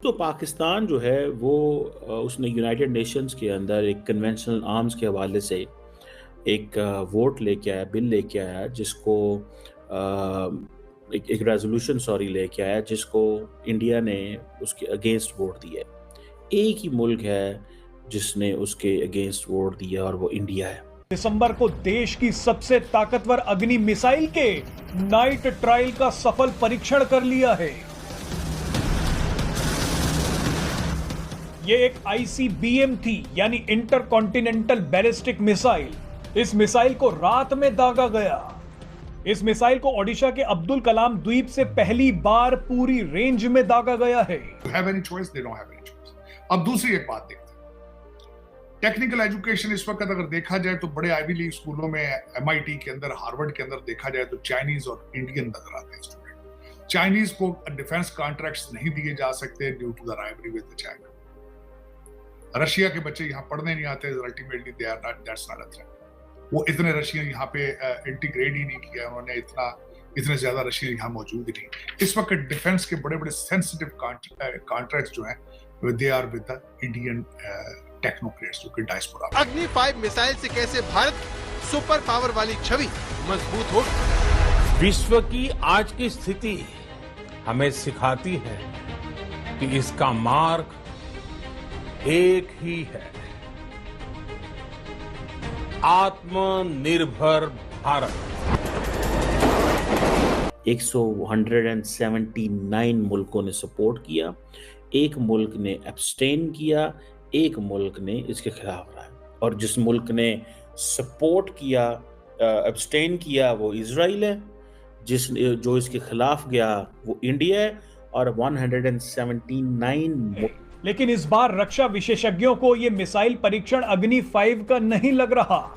तो पाकिस्तान जो है वो उसने यूनाइटेड नेशंस के अंदर एक कन्वेंशनल आर्म्स के हवाले से एक वोट लेके आया, बिल लेके आया जिसको एक रेजोल्यूशन सॉरी लेके आया जिसको इंडिया ने उसके अगेंस्ट वोट दिया है। एक ही मुल्क है जिसने उसके अगेंस्ट वोट दिया और वो इंडिया है। दिसंबर को देश की सबसे ताकतवर अग्नि मिसाइल के नाइट ट्रायल का सफल परीक्षण कर लिया है। यह एक आईसीबीएम थी, यानी इंटर कॉन्टिनेंटल बैलिस्टिक मिसाइल। इस मिसाइल को रात में दागा गया। इस मिसाइल को ओडिशा के अब्दुल कलाम द्वीप से पहली बार पूरी रेंज में दागा गया है। अब दूसरी एक बात देखते हैं, टेक्निकल एजुकेशन इस वक्त अगर देखा जाए तो बड़े आईवी लीग स्कूलों में एमआईटी के अंदर, हार्वर्ड के अंदर देखा जाए तो चाइनीज और इंडियन नजर आते हैं स्टूडेंट। चाइनीज को डिफेंस कॉन्ट्रैक्ट्स नहीं दिए जा सकते due to the rivalry with China. Russia के बच्चे यहाँ पढ़ने नहीं आते, ultimately they are not, that's not a threat. वो इतने रशियन यहाँ पे इंटीग्रेट ही नहीं किया उन्होंने, इतने ज्यादा रशियन यहाँ मौजूद ही नहीं। इस वक्त डिफेंस के बड़े बड़े सेंसिटिव कॉन्ट्रैक्ट्स जो हैं they are with the Indian technocrats जो कि डायस्पोरा। अग्नि 5 मिसाइल से कैसे भारत सुपर पावर वाली छवि मजबूत होगी। विश्व की आज की स्थिति हमें सिखाती है कि इसका मार्ग एक ही है, आत्मनिर्भर भारत। 179 मुल्कों ने सपोर्ट किया, एक मुल्क ने एब्सटेन किया, एक मुल्क ने इसके खिलाफ रहा। और जिस मुल्क ने सपोर्ट किया, एब्सटेन किया, वो इजराइल है। जो इसके खिलाफ गया वो इंडिया है। और 179 लेकिन इस बार रक्षा विशेषज्ञों को यह मिसाइल परीक्षण अग्नि 5 का नहीं लग रहा।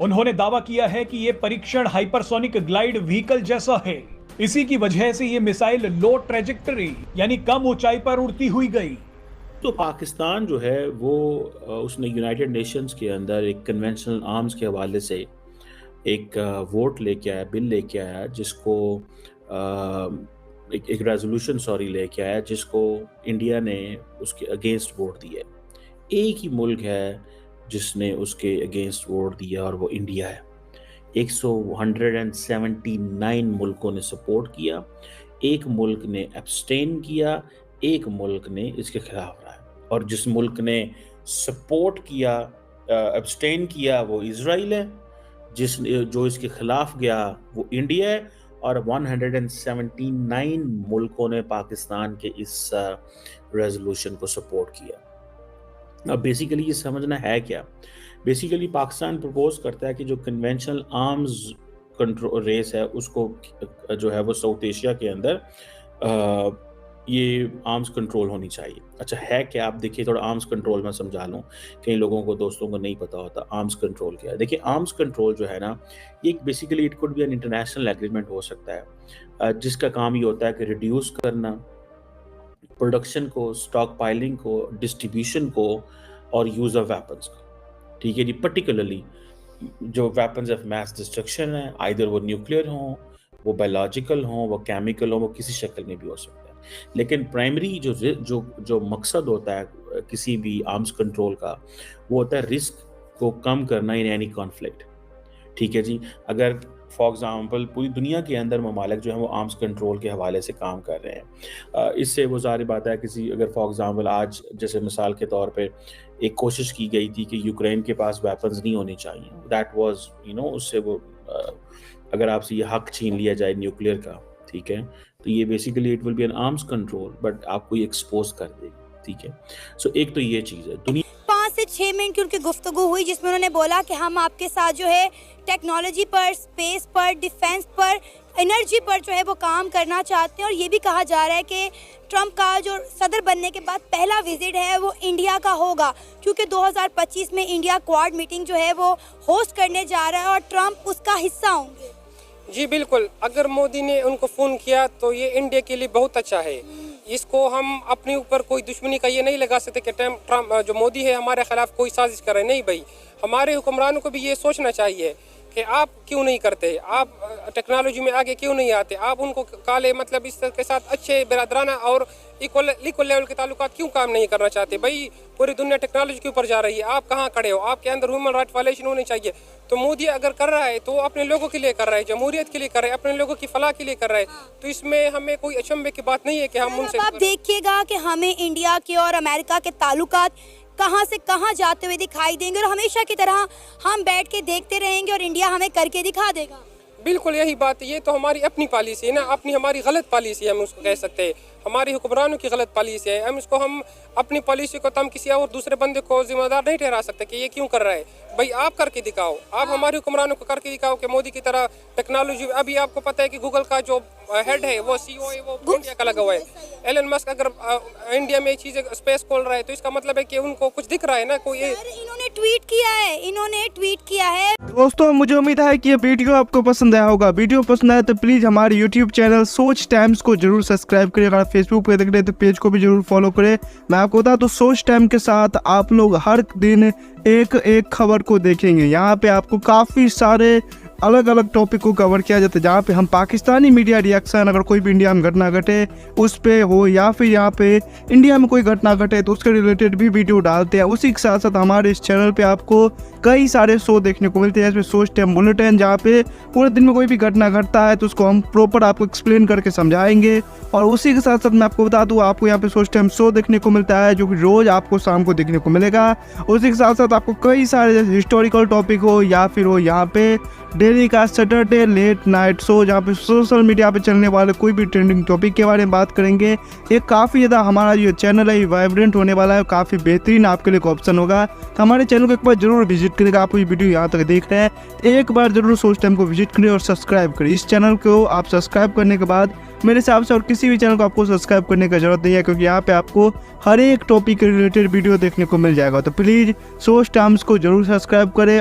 उन्होंने दावा किया है कि यह परीक्षण हाइपरसोनिक ग्लाइड व्हीकल जैसा है। इसी की वजह से यह मिसाइल लो ट्रेजेक्टरी यानी कम ऊंचाई पर उड़ती हुई गई। तो पाकिस्तान जो है वो उसने यूनाइटेड नेशंस के अंदर एक कन्वेंशनल आर्म्स के हवाले से एक वोट लेके आया, बिल लेके आया जिसको एक रेजोल्यूशन सॉरी लेके आया जिसको इंडिया ने उसके अगेंस्ट वोट दिया है। एक ही मुल्क है जिसने उसके अगेंस्ट वोट दिया और वो इंडिया है। 179 मुल्कों ने सपोर्ट किया, एक मुल्क ने एब्सटेन किया, एक मुल्क ने इसके खिलाफ रहा। और जिस मुल्क ने सपोर्ट किया, एब्सटेन किया, वो इजराइल है। जो इसके खिलाफ गया वो इंडिया है। और 179 मुल्कों ने पाकिस्तान के इस रेजोल्यूशन को सपोर्ट किया। अब बेसिकली ये समझना है क्या, बेसिकली पाकिस्तान प्रपोज करता है कि जो कन्वेंशनल आर्म्स कंट्रोल रेस है उसको जो है वो साउथ एशिया के अंदर ये आर्म्स कंट्रोल होनी चाहिए। अच्छा है क्या, आप देखिए थोड़ा आर्म्स कंट्रोल में समझा लूँ, कई लोगों को, दोस्तों को नहीं पता होता आर्म्स कंट्रोल क्या है। देखिए आर्म्स कंट्रोल जो है ना, ये basically it could be an international agreement हो सकता है जिसका काम ये होता है कि रिड्यूस करना प्रोडक्शन को, स्टॉक पाइलिंग को, डिस्ट्रीब्यूशन को और यूज़ ऑफ वेपन्स को। ठीक है जी, पर्टिकुलरली जो वेपन्स ऑफ मैस डिस्ट्रक्शन है, आइदर वो न्यूक्लियर हों, वो बायोलॉजिकल हों, वो केमिकल हों, वो किसी शक्ल में भी हो सकता है। लेकिन प्राइमरी जो मकसद होता है किसी भी आर्म्स कंट्रोल का, वो होता है रिस्क को कम करना इन एनी कॉन्फ्लिक्ट। ठीक है जी, अगर फॉर एग्जांपल पूरी दुनिया के अंदर ममालिक जो है वो आर्म्स कंट्रोल के हवाले से काम कर रहे हैं, इससे वो ज़ाहिर बात है किसी, अगर फॉर एग्जांपल आज जैसे मिसाल के तौर पे एक कोशिश की गई थी कि यूक्रेन के पास वेपन्स नहीं होनी चाहिए, दैट वाज उससे वो अगर आपसे ये हक छीन लिया जाए न्यूक्लियर का, ठीक है, तो ये basically it will be an arms control, but आपको ये एक्सपोज कर देगी। ठीक है, सो एक तो ये चीज़ है। 5 से 6 मिनट की उनकी गुफ्तगू हुई जिसमें उन्होंने बोला कि हम आपके साथ जो है टेक्नोलॉजी पर, स्पेस पर, डिफेंस पर, एनर्जी पर जो है वो काम करना चाहते हैं। और ये भी कहा जा रहा है कि ट्रंप का जो सदर बनने के बाद पहला विजिट है वो इंडिया का होगा, क्योंकि 2025 में इंडिया क्वाड मीटिंग जो है वो होस्ट करने जा रहा है और ट्रंप उसका हिस्सा होंगे। जी बिल्कुल, अगर मोदी ने उनको फ़ोन किया तो ये इंडिया के लिए बहुत अच्छा है। इसको हम अपने ऊपर कोई दुश्मनी का ये नहीं लगा सकते कि ट्रम्प जो मोदी है हमारे खिलाफ कोई साजिश कर रहे हैं। नहीं भाई, हमारे हुक्मरानों को भी ये सोचना चाहिए कि आप क्यों नहीं करते, आप टेक्नोलॉजी में आगे क्यों नहीं आते, आप उनको काले मतलब इस के साथ अच्छे बिरादराना और इक्वल लेवल के ताल्लुकात क्यों काम नहीं करना चाहते। भाई पूरी दुनिया टेक्नोलॉजी के ऊपर जा रही है, आप कहाँ खड़े हो, आपके अंदर ह्यूमन राइट वायलेशन होनी चाहिए। तो मोदी अगर कर रहा है तो वो अपने लोगों के लिए कर रहा है, जमहूरियत के लिए कर रहा है, अपने लोगों की फलाह के लिए कर रहा है। तो इसमें हमें कोई अचंभे की बात नहीं है कि हम उनसे। आप देखिएगा कि हमें इंडिया के और अमेरिका के ताल्लुकात कहाँ से कहाँ जाते हुए दिखाई देंगे और हमेशा की तरह हम बैठ के देखते रहेंगे और इंडिया हमें करके दिखा देगा। बिल्कुल यही बात है, ये तो हमारी अपनी पॉलिसी है ना, हमारी गलत पॉलिसी है, हम उसको कह सकते हैं, हमारी हुक्मरानों की गलत पॉलिसी है। हम अपनी पॉलिसी को हम किसी और दूसरे बंदे को जिम्मेदार नहीं ठहरा सकते कि ये क्यों कर रहा है। भाई आप करके दिखाओ, आप हमारे हुक्मरानों को करके दिखाओ कि मोदी की तरह टेक्नोलॉजी। अभी आपको पता है कि गूगल का जो हेड है वो CEO है, वो इंडिया का लगा हुआ है। एलन मस्क अगर इंडिया में चीजें स्पेस खोल रहा है तो इसका मतलब है कि उनको कुछ दिख रहा है ना। कोई इन्होंने ट्वीट किया है। दोस्तों मुझे उम्मीद है कि ये वीडियो आपको पसंद आया होगा। वीडियो पसंद आया तो प्लीज़ हमारे YouTube चैनल सोच टाइम्स को जरूर सब्सक्राइब करें। अगर फेसबुक पे देख रहे हैं तो पेज को भी जरूर फॉलो करें। मैं आपको बता दूं सोच टाइम के साथ आप लोग हर दिन एक खबर को देखेंगे। यहाँ पे आपको काफ़ी सारे अलग अलग टॉपिक को कवर किया जाता है, जहाँ पे हम पाकिस्तानी मीडिया रिएक्शन, अगर कोई भी इंडिया में घटना घटे उस पे हो या फिर यहाँ पे इंडिया में कोई घटना घटे तो उसके रिलेटेड भी वीडियो डालते हैं। उसी के साथ साथ हमारे इस चैनल पे आपको कई सारे शो देखने को मिलते हैं, जैसे सोच टाइम बुलेटिन, जहाँ पे पूरे दिन में कोई भी घटना घटता है तो उसको हम प्रॉपर आपको एक्सप्लेन करके समझाएंगे। और उसी के साथ साथ मैं आपको बता दूँ आपको यहाँ पे सोच टाइम शो देखने को मिलता है जो कि रोज़ आपको शाम को देखने को मिलेगा। उसी के साथ साथ आपको कई सारे जैसे हिस्टोरिकल टॉपिक हो या फिर हो यहाँ पे डेली का सैटरडे लेट नाइट शो, जहाँ पे सोशल मीडिया पे चलने वाले कोई भी ट्रेंडिंग टॉपिक के बारे में बात करेंगे। ये काफ़ी ज़्यादा हमारा जो चैनल है वाइब्रेंट होने वाला है, काफ़ी बेहतरीन आपके लिए एक ऑप्शन होगा। तो हमारे चैनल को एक बार जरूर विजिट करेगा। आप ये वीडियो यहाँ तक देख रहे हैं एक बार जरूर सोच टाइम को विजिट करें और सब्सक्राइब करें। इस चैनल को आप सब्सक्राइब करने के बाद मेरे हिसाब से और किसी भी चैनल को आपको सब्सक्राइब करने की जरूरत नहीं है, क्योंकि यहाँ पे आपको हर एक टॉपिक के रिलेटेड वीडियो देखने को मिल जाएगा। तो प्लीज़ सोच टाइम्स को जरूर सब्सक्राइब करें।